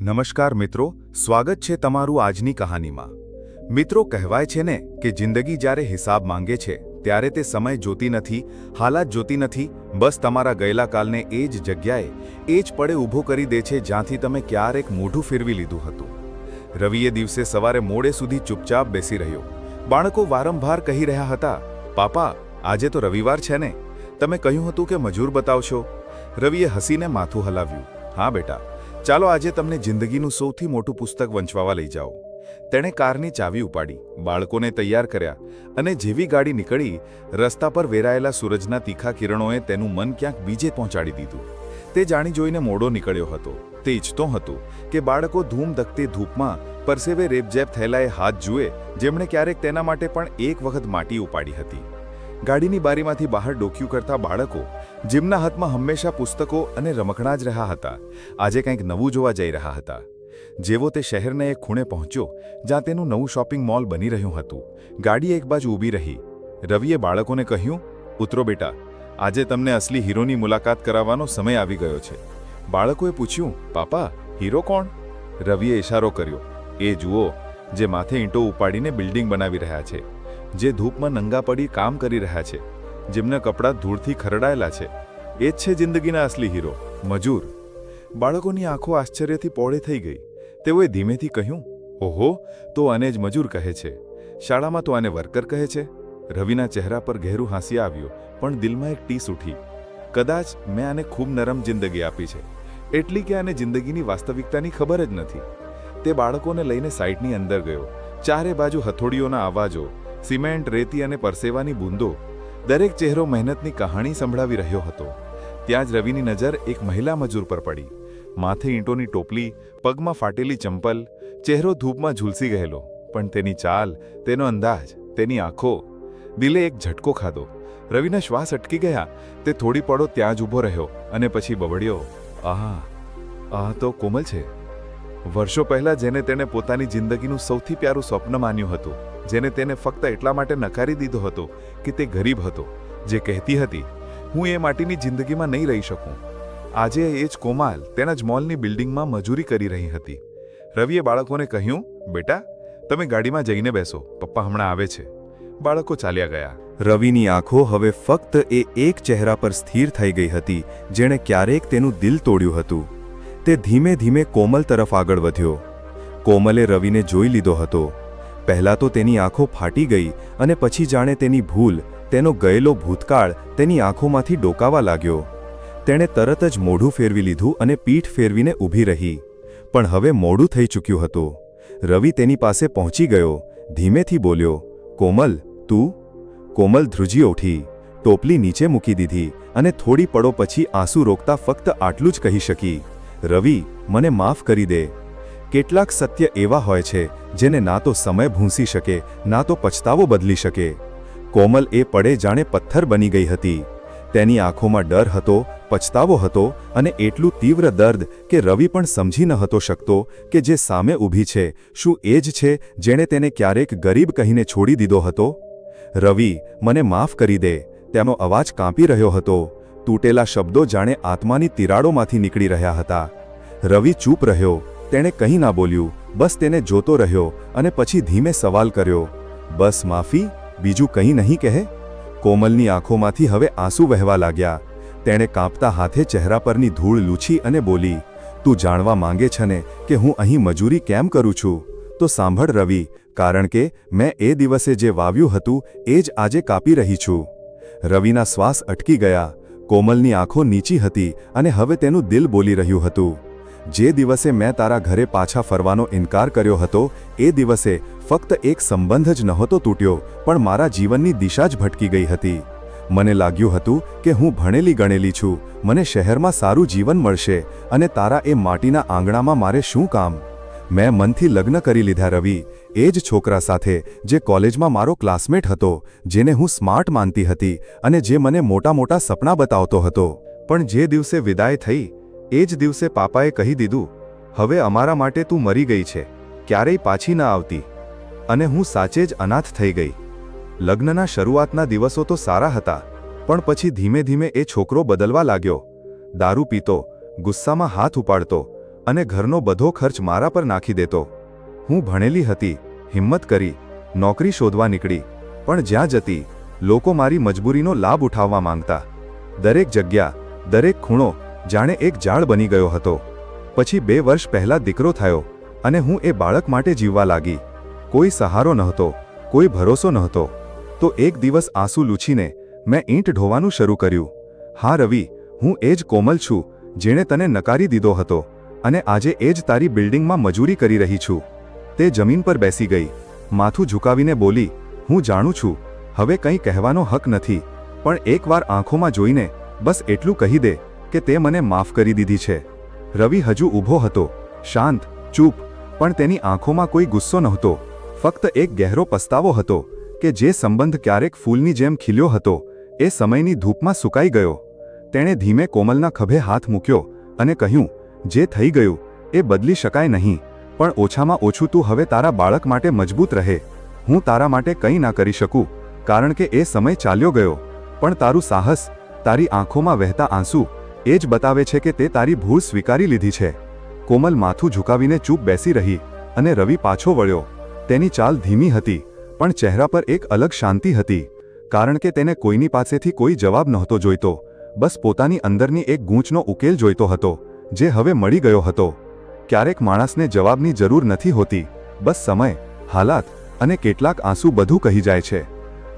નમસ્કાર મિત્રો, સ્વાગત છે તમારું આજની કહાનીમાં। મિત્રો, કહેવાય છે ને કે જિંદગી જ્યારે હિસાબ માંગે છે ત્યારે તે સમય જોતી નથી, હાલાત જોતી નથી, બસ તમારા ગયેલા કાલને એ જ જગ્યાએ એ જ પળે ઊભો કરી દે છે જ્યાંથી તમે ક્યારેક મોઢું ફેરવી લીધું હતું। રવિએ દિવસે સવારે મોડે સુધી ચૂપચાપ બેસી રહ્યો। બાળકો વારંવાર કહી રહ્યા હતા, પાપા, આજે તો રવિવાર છે ને, તમે કહ્યું હતું કે મજૂર બતાવશો। રવિએ હસીને માથું હલાવ્યું। હા બેટા, ચાલો આજે તમને જિંદગીનું સૌથી મોટું પુસ્તક વંચવા લઈ જાઓ। તેણે કારની ચાવી ઉપાડી, બાળકોને તૈયાર કર્યા અને જેવી ગાડી નીકળી, રસ્તા પર વેરાયેલા સૂરજના તીખા કિરણોએ તેનું મન ક્યાંક બીજે પહોંચાડી દીધું। તે જાણી જોઈને મોડો નીકળ્યો હતો। તે ઈચ્છતો હતો કે બાળકો ધૂમધકતી ધૂપમાં પરસેવે રેબઝેબ થયેલા એ હાથ જુએ જેમણે ક્યારેક તેના માટે પણ એક વખત માટી ઉપાડી હતી। ગાડીની બારીમાંથી બહાર ડોક્યું કરતા બાળકો, જેમના હાથમાં હંમેશા પુસ્તકો અને રમકડાં જ રહ્યા હતા, આજે કંઈક નવું જોવા જઈ રહ્યા હતા। જેવો તે શહેરના એક ખૂણે પહોંચ્યો જ્યાં તેનું નવું શોપિંગ મોલ બની રહ્યું હતું, ગાડી એક બાજુ ઊભી રહી। રવિએ બાળકોને કહ્યું, ઉતરો બેટા, આજે તમને અસલી હીરોની મુલાકાત કરાવવાનો સમય આવી ગયો છે। બાળકોએ પૂછ્યું, પાપા, હીરો કોણ? રવિએ ઇશારો કર્યો, એ જુઓ જે માથે ઈંટો ઉપાડીને બિલ્ડિંગ બનાવી રહ્યા છે, જે ધૂપમાં નંગા પડી કામ કરી રહ્યા છે, જેમના કપડાં ધૂળથી ખરડાયેલા છે, એ જ છે જિંદગીના અસલી હીરો, મજૂર। બાળકોની આંખો આશ્ચર્યથી પહોળે થઈ ગઈ। તેઓએ ધીમેથી કહ્યું, ઓહો, તો આને જ મજૂર કહે છે, શાળામાં તો આને વર્કર કહે છે। રવિના ચહેરા પર ઘેરું હાસ્ય આવ્યું, પણ દિલમાં એક ટીસ ઉઠી। કદાચ મેં આને ખૂબ નરમ જિંદગી આપી છે, એટલી કે આને જિંદગીની વાસ્તવિકતાની ખબર જ નથી। તે બાળકોને લઈને સાઇટની અંદર ગયો। ચારે બાજુ હથોડીઓના અવાજો, સિમેન્ટ, રેતી અને પરસેવાની બૂંદો, દરેક ચહેરો મહેનતની કહાણી સંભળાવી રહ્યો હતો। ત્યાં જ રવિની નજર એક મહિલા મજૂર પર પડી। માથે ઈંટોની ટોપલી, પગમાં ફાટેલી ચંપલ, ચહેરો ધૂપમાં ઝૂલસી ગયેલો, પણ તેની ચાલ, તેનો અંદાજ, તેની આંખો, દિલે એક ઝટકો ખાધો। રવિના શ્વાસ અટકી ગયા। તે થોડી પળો ત્યાં જ ઊભો રહ્યો અને પછી બબડ્યો, આહા, આ તો કોમલ છે। વર્ષો પહેલાં જેને તેણે પોતાની જિંદગીનું સૌથી પ્યારું સ્વપ્ન માન્યું હતું, જેને તેને ફક્ત એટલા માટે નકારી દીધો હતો કે તે ગરીબ હતો, જે કહેતી હતી, હું એ માટીની જિંદગીમાં નહીં રહી શકું, આજે એ જ કોમાલ તેના જ મોલની બિલ્ડિંગમાં મજૂરી કરી રહી હતી। રવિએ બાળકોને કહ્યું, બેટા, તમે ગાડીમાં જઈને બેસો, પપ્પા હમણાં આવે છે। બાળકો ચાલ્યા ગયા। રવિની આંખો હવે ફક્ત એ એક ચહેરા પર સ્થિર થઈ ગઈ હતી જેણે ક્યારેક તેનું દિલ તોડ્યું હતું। તે ધીમે ધીમે કોમલ તરફ આગળ વધ્યો। કોમલે રવિને જોઈ લીધો હતો। પહેલાં તો તેની આંખો ફાટી ગઈ અને પછી જાણે તેની ભૂલ, તેનો ગયેલો ભૂતકાળ તેની આંખોમાંથી ડોકાવા લાગ્યો। તેણે તરત જ મોઢું ફેરવી લીધું અને પીઠ ફેરવીને ઊભી રહી, પણ હવે મોડું થઈ ચૂક્યું હતું। રવિ તેની પાસે પહોંચી ગયો, ધીમેથી બોલ્યો, કોમલ, તું? કોમલ ધ્રુજી ઉઠી, ટોપલી નીચે મૂકી દીધી અને થોડી પળો પછી આંસુ રોકતા ફક્ત આટલું જ કહી શકી, રવિ, મને માફ કરી દે। કેટલાક સત્ય એવા હોય છે જેને ના તો સમય ભૂંસી શકે, ના તો પછતાવો બદલી શકે। કોમલ એ પળે જાણે પથ્થર બની ગઈ હતી। તેની આંખોમાં ડર હતો, પછતાવો હતો અને એટલું તીવ્ર દર્દ કે રવિ પણ સમજી ન હતો શકતો કે જે સામે ઊભી છે, શું એ જ છે જેણે તેને ક્યારેક ગરીબ કહીને છોડી દીધો હતો? રવિ, મને માફ કરી દે, તેનો અવાજ કાંપી રહ્યો હતો। તૂટેલા શબ્દો જાણે આત્માની તિરાડોમાંથી નીકળી રહ્યા હતા। રવિ ચૂપ રહ્યો, તેણે કંઈ ના બોલ્યું, બસ તેને જોતો રહ્યો અને પછી ધીમે સવાલ કર્યો, બસ માફી, બીજું કંઈ નહીં કહે? કોમલની આંખોમાંથી હવે આંસુ વહેવા લાગ્યા। તેણે કાંપતા હાથે ચહેરા પરની ધૂળ લૂછી અને બોલી, તું જાણવા માંગે છે ને કે હું અહીં મજૂરી કેમ કરું છું? તો સાંભળ રવિ, કારણ કે મેં એ દિવસે જે વાવ્યું હતું એ જ આજે કાપી રહી છું। રવિના શ્વાસ અટકી ગયા। કોમલની આંખો નીચી હતી અને હવે તેનું દિલ બોલી રહ્યું હતું, જે દિવસે મેં તારા ઘરે પાછા ફરવાનો ઇનકાર કર્યો હતો એ દિવસે ફક્ત એક સંબંધ જ નહોતો તૂટ્યો, પણ મારા જીવનની દિશા જ ભટકી ગઈ હતી। મને લાગ્યું હતું કે હું ભણેલી ગણેલી છું, મને શહેરમાં સારું જીવન મળશે અને તારા એ માટીના આંગણામાં મારે શું કામ? મેં મનથી લગ્ન કરી લીધા રવિ, એ જ છોકરા સાથે જે કોલેજમાં મારો ક્લાસમેટ હતો, જેને હું સ્માર્ટ માનતી હતી અને જે મને મોટા મોટા સપના બતાવતો હતો। પણ જે દિવસે વિદાય થઈ એ જ દિવસે પાપાએ કહી દીધું, હવે અમારા માટે તું મરી ગઈ છે, ક્યારેય પાછી ન આવતી। અને હું સાચે જ અનાથ થઈ ગઈ। લગ્નના શરૂઆતના દિવસો તો સારા હતા, પણ પછી ધીમે ધીમે એ છોકરો બદલવા લાગ્યો। દારૂ પીતો, ગુસ્સામાં હાથ ઉપાડતો, અને ઘરનો બધો ખર્ચ મારા પર નાખી દેતો. હું ભણેલી હતી, હિંમત કરી, નોકરી શોધવા નીકળી, પણ જ્યાં જતી લોકો મારી મજબૂરીનો લાભ ઉઠાવવા માંગતા. દરેક જગ્યા, દરેક ખૂણો જાણે એક જાળ બની ગયો હતો. પછી 2 વર્ષ પહેલાં દીકરો થયો અને હું એ બાળક માટે જીવવા લાગી. કોઈ સહારો નહોતો, કોઈ ભરોસો નહોતો. તો એક દિવસ આંસુ લૂછીને મેં ઈંટ ઢોવાનું શરૂ કર્યું. હા રવિ, હું એ જ કોમલ છું જેણે તને નકારી દીધો હતો અને આજે એ જ તારી બિલ્ડિંગમાં મજૂરી કરી રહી છું. તે જમીન પર બેસી ગઈ, માથું ઝુકાવીને બોલી, હું જાણું છું હવે કંઈ કહેવાનો હક નથી, પણ એકવાર આંખોમાં જોઈને બસ એટલું કહી દે કે તે મને માફ કરી દીધી છે. રવિ હજુ ઊભો હતો, શાંત, ચૂપ, પણ તેની આંખોમાં કોઈ ગુસ્સો નહોતો, ફક્ત એક ગહેરો પસ્તાવો હતો કે જે સંબંધ ક્યારેક ફૂલની જેમ ખીલ્યો હતો એ સમયની ધૂપમાં સુકાઈ ગયો. તેણે ધીમે કોમલના ખભે હાથ મૂક્યો અને કહ્યું, જે થઈ ગયું એ બદલી શકાય નહીં, પણ ઓછામાં ઓછું તું હવે તારા બાળક માટે મજબૂત રહે. હું તારા માટે કંઈ ના કરી શકું કારણ કે એ સમય ચાલ્યો ગયો, પણ તારું સાહસ, તારી આંખોમાં વહેતા આંસુ એ જ બતાવે છે કે તે તારી ભૂલ સ્વીકારી લીધી છે. કોમલ માથું ઝુકાવીને ચૂપ બેસી રહી અને રવિ પાછો વળ્યો. તેની ચાલ ધીમી હતી, પણ ચહેરા પર એક અલગ શાંતિ હતી, કારણ કે તેને કોઈની પાસેથી કોઈ જવાબ નહોતો જોઈતો, બસ પોતાની અંદરની એક ગૂંચનો ઉકેલ જોઈતો હતો, જે હવે મળી ગયો હતો. ક્યારેક માણસને જવાબની જરૂર નથી હોતી, બસ સમય, હાલાત અને કેટલાક આંસુ બધું કહી જાય છે.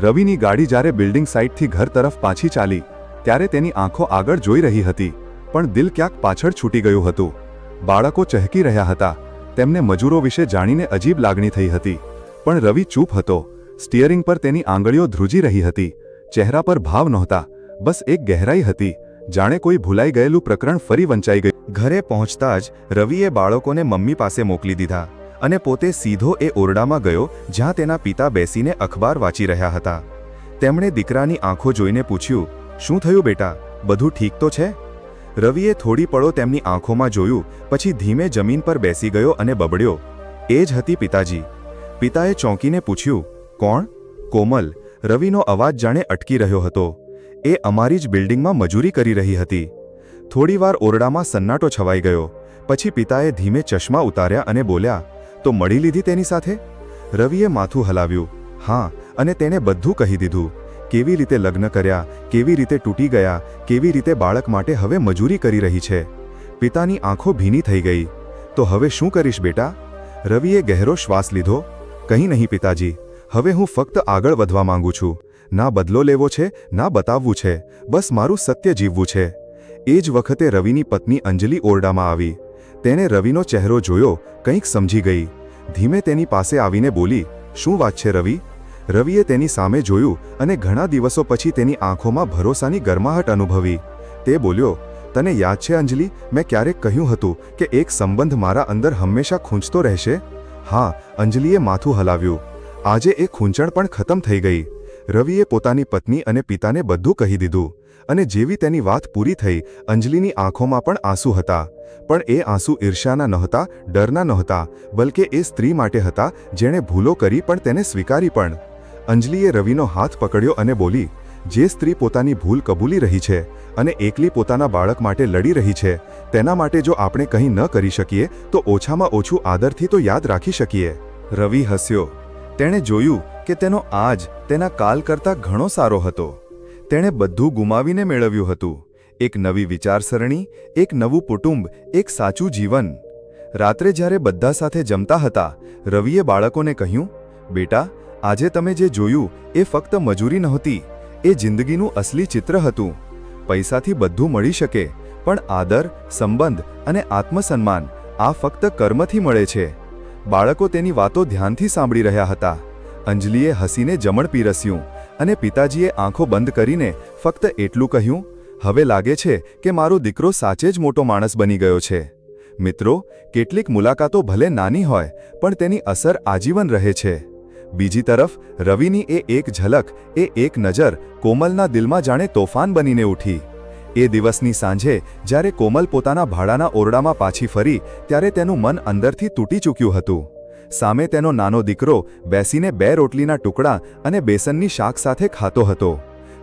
રવિની ગાડી જ્યારે બિલ્ડિંગ સાઇટથી ઘર તરફ પાછી ચાલી ત્યારે તેની આંખો આગળ જોઈ રહી હતી, પણ દિલ ક્યાંક પાછળ છૂટી ગયું હતું. બાળકો ચહેકી રહ્યા હતા, તેમને મજૂરો વિશે જાણીને અજીબ લાગણી થઈ હતી, પણ રવિ ચૂપ હતો. સ્ટીયરિંગ પર તેની આંગળીઓ ધ્રુજી રહી હતી, ચહેરા પર ભાવ નહોતા, બસ એક ગહેરાઈ હતી, જાણે કોઈ ભૂલાઈ ગયેલું પ્રકરણ ફરી વંચાઈ ગયું. ઘરે પહોંચતા જ રવિએ બાળકોને મમ્મી પાસે મોકલી દીધા અને પોતે સીધો એ ઓરડામાં ગયો જ્યાં તેના પિતા બેસીને અખબાર વાંચી રહ્યા હતા. તેમણે દીકરાની આંખો જોઈને પૂછ્યું, શું થયું બેટા, બધું ઠીક તો છે? રવિએ થોડી પળો તેમની આંખોમાં જોયું, પછી ધીમે જમીન પર બેસી ગયો અને બબડ્યો, એ જ હતી પિતાજી. પિતાએ ચોંકીને પૂછ્યું, કોણ? કોમલ. રવિનો અવાજ જાણે અટકી રહ્યો હતો. એ અમારી જ બિલ્ડિંગમાં મજૂરી કરી રહી હતી. થોડીવાર ઓરડામાં સન્નાટો છવાઈ ગયો, પછી પિતાએ ધીમે ચશ્મા ઉતાર્યા અને બોલ્યા, તો મળી લીધી તેની સાથે? રવિએ માથું હલાવ્યું, હા, અને તેને બધું કહી દીધું. કેવી રીતે લગ્ન કર્યા, કેવી રીતે તૂટી ગયા, કેવી રીતે બાળક માટે હવે મજૂરી કરી રહી છે. પિતાની આંખો ભીની થઈ ગઈ. તો હવે શું કરીશ બેટા? રવિએ ગહેરો શ્વાસ લીધો. કંઈ નહીં પિતાજી, હવે હું ફક્ત આગળ વધવા માંગુ છું. ના બદલો લેવો છે, ના બતાવવું છે, બસ મારું સત્ય જીવવું છે. એ જ વખતે રવિની પત્ની અંજલિ ઓરડામાં આવી. તેણે રવિનો ચહેરો જોયો, કંઈક સમજી ગઈ. ધીમે તેની પાસે આવીને બોલી, શું વાત છે રવિ? રવિએ તેની સામે જોયું અને ઘણા દિવસો પછી તેની આંખોમાં ભરોસાની ગરમાહટ અનુભવી. તે બોલ્યો, તને યાદ છે અંજલિ, મેં ક્યારેક કહ્યું હતું કે એક સંબંધ મારા અંદર હંમેશા ખૂંચતો રહેશે? હા, અંજલિએ માથું હલાવ્યું. આજે એ ખૂંચણ પણ ખતમ થઈ ગઈ. રવિએ પોતાની પત્ની અને પિતાને બધું કહી દીધું, અને જેવી તેની વાત પૂરી થઈ, અંજલિની આંખોમાં પણ આંસુ હતા. પણ એ આંસુ ઈર્ષ્યાના નહોતા, ડરના નહોતા, બલકે એ સ્ત્રી માટે હતા જેણે ભૂલો કરી પણ તેને સ્વીકારી પણ. અંજલિએ રવિનો હાથ પકડ્યો અને બોલી, જે સ્ત્રી પોતાની ભૂલ કબૂલી રહી છે અને એકલી પોતાના બાળક માટે લડી રહી છે, તેના માટે જો આપણે કંઈ ન કરી શકીએ તો ઓછામાં ઓછું આદરથી તો યાદ રાખી શકીએ. રવિ હસ્યો. તેણે જોયું કે તેનો આજ તેના કાલ કરતાં ઘણો સારો હતો. તેણે બધું ગુમાવીને મેળવ્યું હતું. એક નવી વિચારસરણી, એક નવું કુટુંબ, એક સાચું જીવન. રાત્રે જ્યારે બધા સાથે જમતા હતા, રવિએ બાળકોને કહ્યું, બેટા, આજે તમે જે જોયું એ ફક્ત મજૂરી નહોતી, એ જિંદગીનું અસલી ચિત્ર હતું. પૈસાથી બધું મળી શકે, પણ આદર, સંબંધ અને આત્મસન્માન આ ફક્ત કર્મથી મળે છે. બાળકો તેની વાતો ધ્યાનથી સાંભળી રહ્યા હતા. અંજલિએ હસીને જમણ પીરસ્યું અને પિતાજીએ આંખો બંધ કરીને ફક્ત એટલું કહ્યું, હવે લાગે છે કે મારો દીકરો સાચે જ મોટો માણસ બની ગયો છે. મિત્રો, કેટલીક મુલાકાતો ભલે નાની હોય, પણ તેની અસર આજીવન રહે છે. બીજી તરફ રવિની એ એક ઝલક, એ એક નજર કોમલના દિલમાં જાણે તોફાન બનીને ઉઠી. એ દિવસની સાંજે જ્યારે કોમલ પોતાના ભાડાના ઓરડામાં પાછી ફરી, ત્યારે તેનું મન અંદરથી તૂટી ચૂક્યું હતું. સામે તેનો નાનો દીકરો બેસીને 2 રોટલીના ટુકડા અને બેસનની શાક સાથે ખાતો હતો.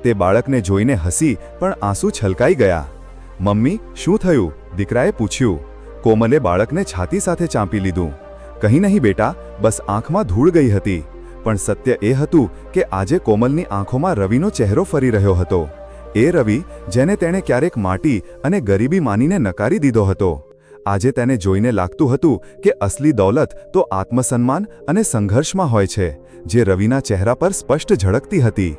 તે બાળકને જોઈને હસી, પણ આંસુ છલકાઈ ગયા. મમ્મી, શું થયું? દીકરાએ પૂછ્યું. કોમલે બાળકને છાતી સાથે ચાંપી લીધું. "કંઈ નહીં બેટા, બસ આંખમાં ધૂળ ગઈ હતી." પણ સત્ય એ હતું કે આજે કોમલની આંખોમાં રવિનો ચહેરો ફરી રહ્યો હતો. એ રવિ જેને તેણે ક્યારેક માટી અને ગરીબી માનીને નકારી દીધો હતો. આજે તેને જોઈને લાગતું હતું કે અસલી દૌલત તો આત્મસન્માન અને સંઘર્ષમાં હોય છે, જે રવિના ચહેરા પર સ્પષ્ટ ઝળકતી હતી.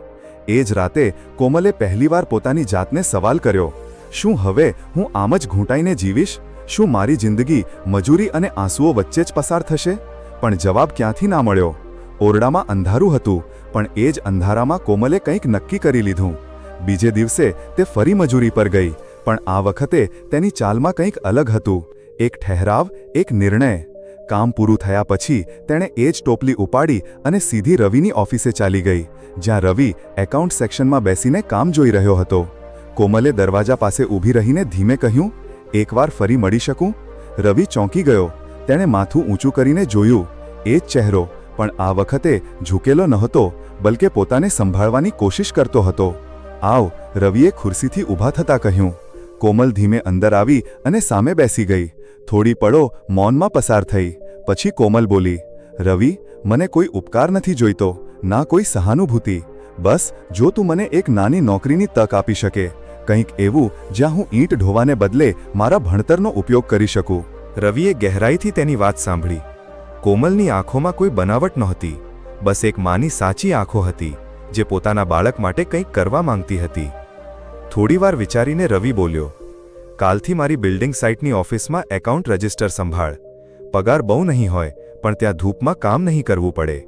એ જ રાતે કોમલે પહેલીવાર પોતાની જાતને સવાલ કર્યો, શું હવે હું આમ જ ઘૂંટાઈને જીવીશ? શું મારી જિંદગી મજૂરી અને આંસુઓ વચ્ચે જ પસાર થશે? પણ જવાબ ક્યાંથી ના મળ્યો. ઓરડામાં અંધારું હતું, પણ એ જ અંધારામાં કોમલે કંઈક નક્કી કરી લીધું. બીજે દિવસે તે ફરી મજૂરી પર ગઈ, પણ આ વખતે તેની ચાલમાં કંઈક અલગ હતું. એક ઠહેરાવ, એક નિર્ણય. કામ પૂરું થયા પછી તેણે એ જ ટોપલી ઉપાડી અને સીધી રવિની ઓફિસે ચાલી ગઈ, જ્યાં રવિ એકાઉન્ટ સેક્શનમાં બેસીને કામ જોઈ રહ્યો હતો. કોમલે દરવાજા પાસે ઊભી રહીને ધીમે કહ્યું, "એકવાર ફરી મળી શકું?" રવિ ચોંકી ગયો. તેણે માથું ઊંચું કરીને જોયું. એ જ ચહેરો, પણ આ વખતે ઝૂકેલો નહોતો, બલકે પોતાને સંભાળવાની કોશિશ કરતો હતો. "આવ," રવિએ ખુરશીથી ઊભા થતાં કહ્યું. કોમલ ધીમે અંદર આવી અને સામે બેસી ગઈ. થોડી પળો મૌનમાં પસાર થઈ. પછી કોમલ બોલી, "રવિ, મને કોઈ ઉપકાર નથી જોઈતો, ના કોઈ સહાનુભૂતિ. બસ જો તું મને એક નાની નોકરીની તક આપી શકે, કંઈક એવું જ્યાં હું ઈંટ ઢોવાને બદલે મારા ભણતરનો ઉપયોગ કરી શકું." રવિએ ગહેરાઈથી તેની વાત સાંભળી. કોમલની આંખોમાં કોઈ બનાવટ નહોતી, બસ એક માની સાચી આંખો હતી, જે પોતાના બાળક માટે કંઈક કરવા માંગતી હતી. થોડીવાર વિચારીને રવિ બોલ્યો, "કાલથી મારી બિલ્ડિંગ સાઇટની ઓફિસમાં એકાઉન્ટ રજિસ્ટર સંભાળ. પગાર બહુ નહીં હોય, પણ ત્યાં ધૂપમાં કામ નહીં કરવું પડે."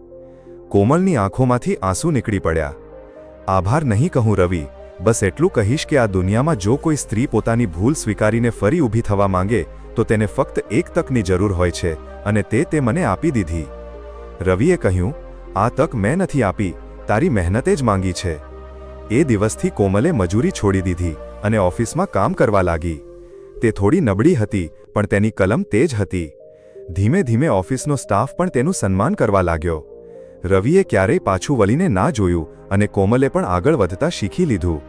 કોમલની આંખોમાંથી આંસુ નીકળી પડ્યા. "આભાર નહીં કહું રવિ, બસ એટલું કહીશ કે આ દુનિયામાં જો કોઈ સ્ત્રી પોતાની ભૂલ સ્વીકારીને ફરી ઊભી થવા માંગે તો તેને ફક્ત એક તકની જરૂર હોય છે, અને તે મને આપી દીધી." રવિએ કહ્યું, "આ તક મેં નથી આપી, તારી મહેનતે જ માંગી છે." એ દિવસથી કોમલે મજૂરી છોડી દીધી અને ઓફિસમાં કામ કરવા લાગી. તે થોડી નબળી હતી, પણ તેની કલમ તેજ હતી. ધીમે ધીમે ઓફિસનો સ્ટાફ પણ તેનું સન્માન કરવા લાગ્યો. રવિએ ક્યારેય પાછું વળીને ના જોયું, અને કોમલે પણ આગળ વધતા શીખી લીધું.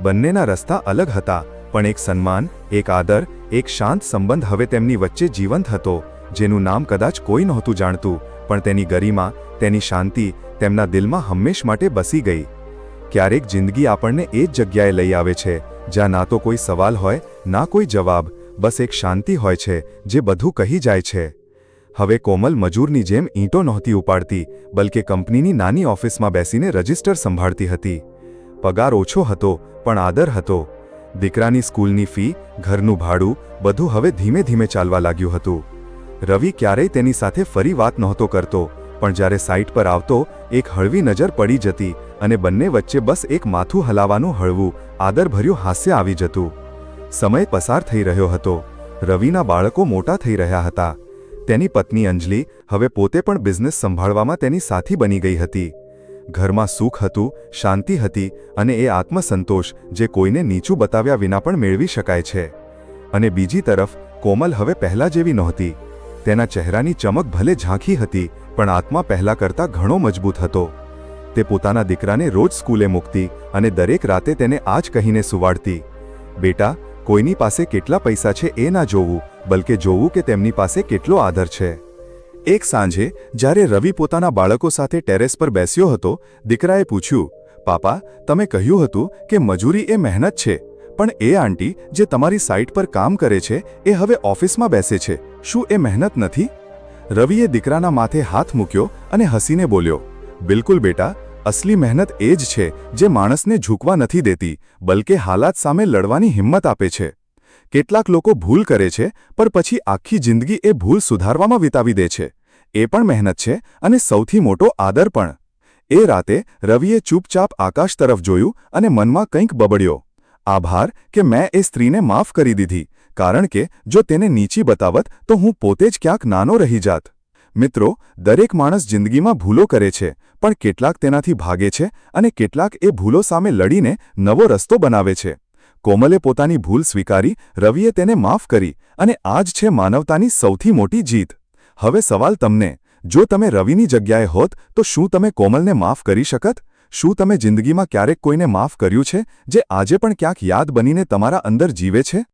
બંનેના રસ્તા અલગ હતા, પણ એક સન્માન, એક આદર, એક શાંત સંબંધ હવે તેમની વચ્ચે જીવંત હતો, જેનું નામ કદાચ કોઈ નહોતું જાણતું, પણ તેની ગરિમા, તેની શાંતિ તેમના દિલમાં હંમેશ માટે બસી ગઈ. ક્યારેક જિંદગી આપણને એ જ જગ્યાએ લઈ આવે છે જ્યાં ના તો કોઈ સવાલ હોય, ના કોઈ જવાબ, બસ એક શાંતિ હોય છે જે બધું કહી જાય છે. હવે કોમલ મજૂરની જેમ ઈંટો નહોતી ઉપાડતી, બલકે કંપનીની નાની ઓફિસમાં બેસીને રજિસ્ટર સંભાળતી હતી. પગાર ઓછો હતો, પણ આદર હતો. દીકરાની સ્કૂલની ફી, ઘરનું ભાડું, બધું હવે ધીમે ધીમે ચાલવા લાગ્યું હતું. રવિ ક્યારેય તેની સાથે ફરી વાત નહોતો કરતો, પણ જ્યારે સાઇટ પર આવતો એક હળવી નજર પડી જતી, અને બંને વચ્ચે બસ એક માથું હલાવવાનું હળવું, આદરભર્યું હાસ્ય આવી જતું. સમય પસાર થઈ રહ્યો હતો. રવિના બાળકો મોટા થઈ રહ્યા હતા. તેની પત્ની અંજલિ હવે પોતે પણ બિઝનેસ સંભાળવામાં તેની સાથી બની ગઈ હતી. ઘરમાં સુખ હતું, શાંતિ હતી, અને એ આત્મસંતોષ જે કોઈને નીચું બતાવ્યા વિના પણ મેળવી શકાય છે. અને બીજી તરફ કોમલ હવે પહેલા જેવી નહોતી. તેના ચહેરાની ચમક ભલે ઝાંખી હતી, પણ આત્મા પહેલા કરતાં ઘણો મજબૂત હતો. તે પોતાના દીકરાને રોજ સ્કૂલે મૂકતી અને દરેક રાતે તેને આ જ કહીને સુવાડતી, "બેટા, કોઈની પાસે કેટલા પૈસા છે એ ના જોવું, બલકે જોવું કે તેમની પાસે કેટલો આદર છે." એક સાંજે જ્યારે રવિ પોતાના બાળકો સાથે ટેરેસ પર બેસ્યો હતો, દીકરાએ પૂછ્યું, "પાપા, તમે કહ્યું હતું કે મજૂરી એ મહેનત છે, પણ એ આંટી જે તમારી સાઇટ પર કામ કરે છે એ હવે ઓફિસમાં બેસે છે, શું એ મહેનત નથી?" રવિએ દીકરાના માથે હાથ મૂક્યો અને હસીને બોલ્યો, "બિલકુલ બેટા, અસલી મહેનત એ જ છે જે માણસને ઝૂકવા નથી દેતી, બલકે હાલાત સામે લડવાની હિંમત આપે છે. કેટલાક લોકો ભૂલ કરે છે, પણ પછી આખી જિંદગી એ ભૂલ સુધારવામાં વિતાવી દે છે. એ પણ મહેનત છે, અને સૌથી મોટો આદર પણ." એ રાતે રવિએ ચૂપચાપ આકાશ તરફ જોયું અને મનમાં કંઈક બબડ્યો, "આભાર કે મેં એ સ્ત્રીને માફ કરી દીધી, કારણ કે જો તેને નીચી બતાવત તો હું પોતે જ ક્યાંક નાનો રહી જાત." મિત્રો, દરેક માણસ જિંદગીમાં ભૂલો કરે છે, પણ કેટલાક તેનાથી ભાગે છે અને કેટલાક એ ભૂલો સામે લડીને નવો રસ્તો બનાવે છે. કોમલે પોતાની ભૂલ સ્વીકારી, રવિએ તેને માફ કરી, અને આ જ છે માનવતાની સૌથી મોટી જીત. હવે સવાલ તમને, જો તમે રવિની જગ્યાએ હોત તો શું તમે કોમલને માફ કરી શકત? શું તમે જિંદગીમાં ક્યારેક કોઈને માફ કર્યું છે જે આજે પણ ક્યાંક યાદ બનીને તમારા અંદર જીવે છે?